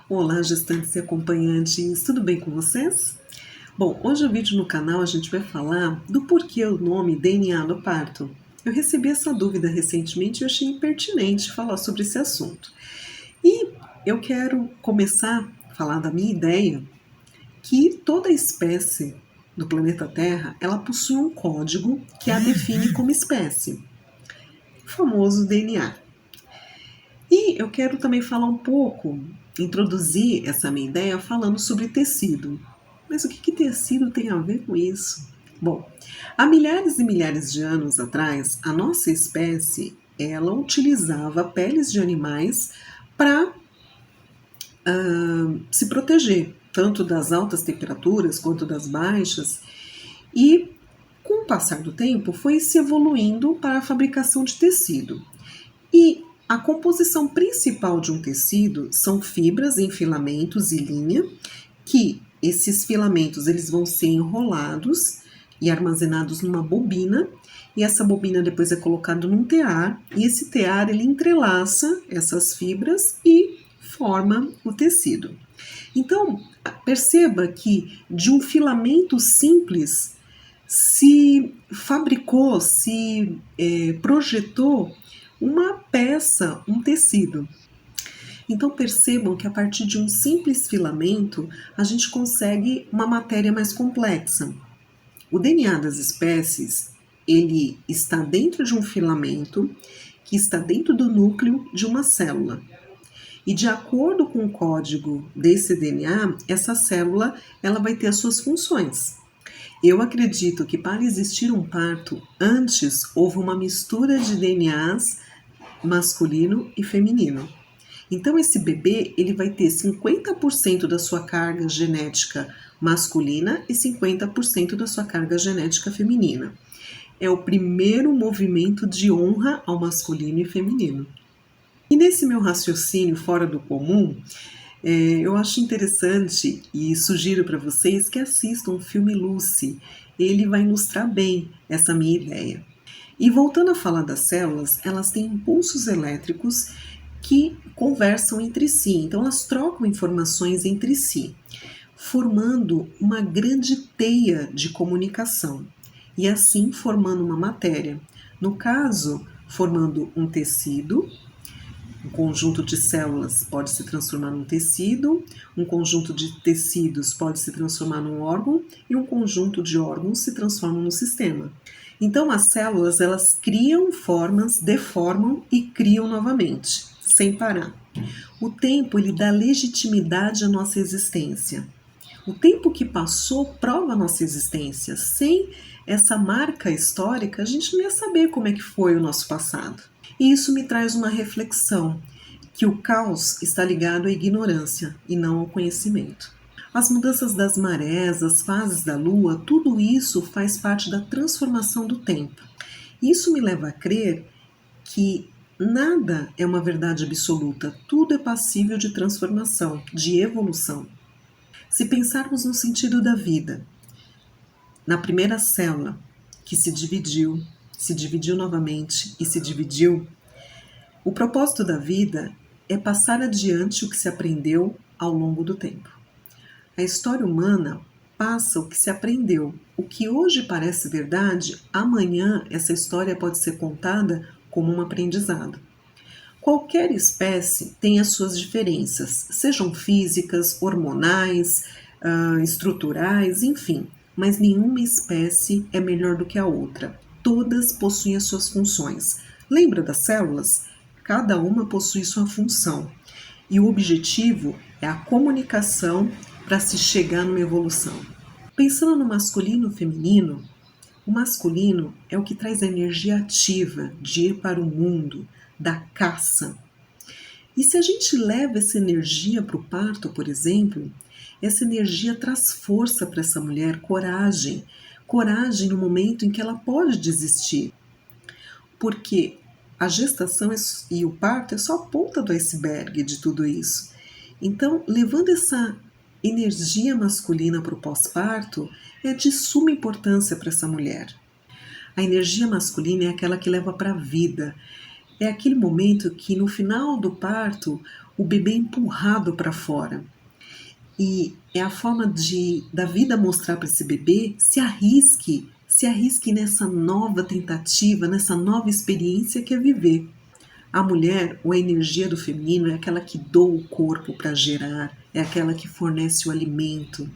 Olá, gestantes e acompanhantes, tudo bem com vocês? Bom, hoje no vídeo no canal a gente vai falar do porquê o nome DNA do parto. Eu recebi essa dúvida recentemente e eu achei pertinente falar sobre esse assunto. E eu quero começar a falar da minha ideia que toda espécie do planeta Terra, ela possui um código que a define como espécie, o famoso DNA. E eu quero também falar um pouco, introduzir essa minha ideia falando sobre tecido. Mas o que tecido tem a ver com isso? Bom, há milhares e milhares de anos atrás, a nossa espécie ela utilizava peles de animais para se proteger, tanto das altas temperaturas quanto das baixas. E com o passar do tempo, foi se evoluindo para a fabricação de tecido. E a composição principal de um tecido são fibras em filamentos e linha, que esses filamentos eles vão ser enrolados e armazenados numa bobina, e essa bobina depois é colocada num tear, e esse tear ele entrelaça essas fibras e forma o tecido. Então, perceba que de um filamento simples se fabricou, se projetou uma peça, um tecido. Então percebam que a partir de um simples filamento a gente consegue uma matéria mais complexa. O DNA das espécies ele está dentro de um filamento que está dentro do núcleo de uma célula. E de acordo com o código desse DNA, essa célula ela vai ter as suas funções. Eu acredito que para existir um parto, antes houve uma mistura de DNAs masculino e feminino. Então esse bebê ele vai ter 50% da sua carga genética masculina e 50% da sua carga genética feminina. É o primeiro movimento de honra ao masculino e feminino. E nesse meu raciocínio fora do comum, eu acho interessante e sugiro para vocês que assistam o filme Lucy. Ele vai ilustrar bem essa minha ideia. E voltando a falar das células, elas têm impulsos elétricos que conversam entre si, então elas trocam informações entre si, formando uma grande teia de comunicação e assim formando uma matéria. No caso, formando um tecido. Um conjunto de células pode se transformar num tecido, um conjunto de tecidos pode se transformar num órgão e um conjunto de órgãos se transforma num sistema. Então as células elas criam formas, deformam e criam novamente, sem parar. O tempo ele dá legitimidade à nossa existência. O tempo que passou prova a nossa existência. Sem essa marca histórica, a gente não ia saber como é que foi o nosso passado. E isso me traz uma reflexão, que o caos está ligado à ignorância e não ao conhecimento. As mudanças das marés, as fases da lua, tudo isso faz parte da transformação do tempo. Isso me leva a crer que nada é uma verdade absoluta, tudo é passível de transformação, de evolução. Se pensarmos no sentido da vida, na primeira célula que se dividiu novamente e se dividiu, o propósito da vida é passar adiante o que se aprendeu ao longo do tempo. A história humana passa o que se aprendeu. O que hoje parece verdade, amanhã essa história pode ser contada como um aprendizado. Qualquer espécie tem as suas diferenças, sejam físicas, hormonais, estruturais, enfim, mas nenhuma espécie é melhor do que a outra. Todas possuem as suas funções. Lembra das células? Cada uma possui sua função. E o objetivo é a comunicação para se chegar numa evolução. Pensando no masculino e feminino, o masculino é o que traz a energia ativa de ir para o mundo, da caça. E se a gente leva essa energia para o parto, por exemplo, essa energia traz força para essa mulher, coragem no momento em que ela pode desistir. Porque a gestação e o parto é só a ponta do iceberg de tudo isso. Então, levando essa energia masculina para o pós-parto é de suma importância para essa mulher. A energia masculina é aquela que leva para a vida. É aquele momento que no final do parto o bebê é empurrado para fora. E é a forma da vida mostrar para esse bebê: se arrisque nessa nova tentativa, nessa nova experiência que é viver. A mulher, ou a energia do feminino, é aquela que doa o corpo para gerar, é aquela que fornece o alimento.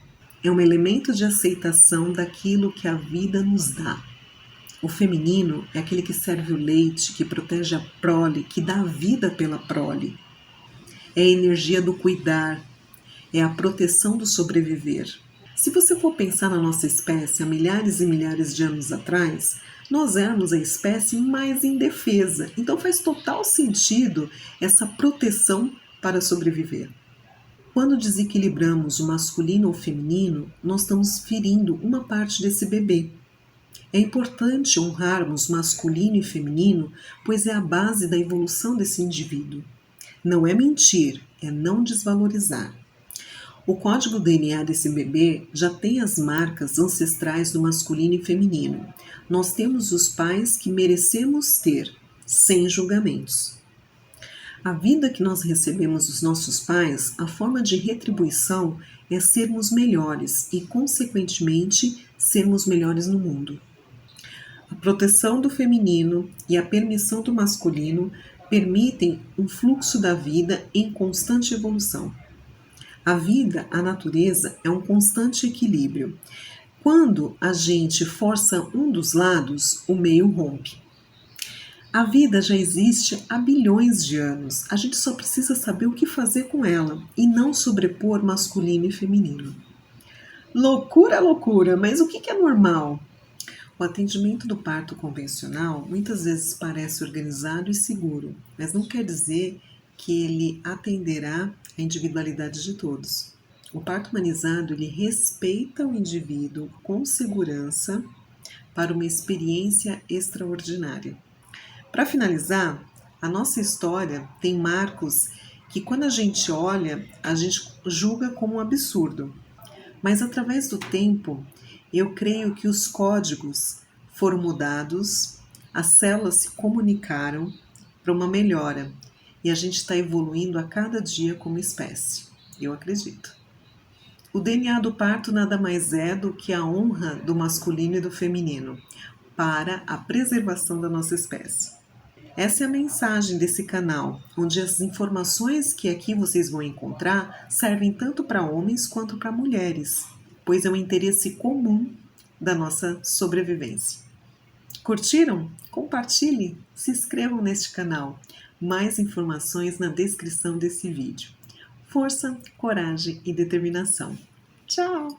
É um elemento de aceitação daquilo que a vida nos dá. O feminino é aquele que serve o leite, que protege a prole, que dá a vida pela prole. É a energia do cuidar, é a proteção do sobreviver. Se você for pensar na nossa espécie há milhares e milhares de anos atrás, nós éramos a espécie mais indefesa. Então faz total sentido essa proteção para sobreviver. Quando desequilibramos o masculino ou o feminino, nós estamos ferindo uma parte desse bebê. É importante honrarmos masculino e feminino, pois é a base da evolução desse indivíduo. Não é mentir, é não desvalorizar. O código DNA desse bebê já tem as marcas ancestrais do masculino e feminino. Nós temos os pais que merecemos ter, sem julgamentos. A vida que nós recebemos dos nossos pais, a forma de retribuição é sermos melhores e, consequentemente, sermos melhores no mundo. A proteção do feminino e a permissão do masculino permitem um fluxo da vida em constante evolução. A vida, a natureza, é um constante equilíbrio. Quando a gente força um dos lados, o meio rompe. A vida já existe há bilhões de anos. A gente só precisa saber o que fazer com ela e não sobrepor masculino e feminino. Loucura, loucura, mas o que é normal? O atendimento do parto convencional muitas vezes parece organizado e seguro, mas não quer dizer que ele atenderá a individualidade de todos. O parto humanizado ele respeita o indivíduo com segurança para uma experiência extraordinária. Para finalizar, a nossa história tem marcos que quando a gente olha, a gente julga como um absurdo. Mas através do tempo, eu creio que os códigos foram mudados, as células se comunicaram para uma melhora e a gente está evoluindo a cada dia como espécie. Eu acredito. O DNA do parto nada mais é do que a honra do masculino e do feminino para a preservação da nossa espécie. Essa é a mensagem desse canal, onde as informações que aqui vocês vão encontrar servem tanto para homens quanto para mulheres, pois é um interesse comum da nossa sobrevivência. Curtiram? Compartilhe, se inscrevam neste canal. Mais informações na descrição desse vídeo. Força, coragem e determinação. Tchau!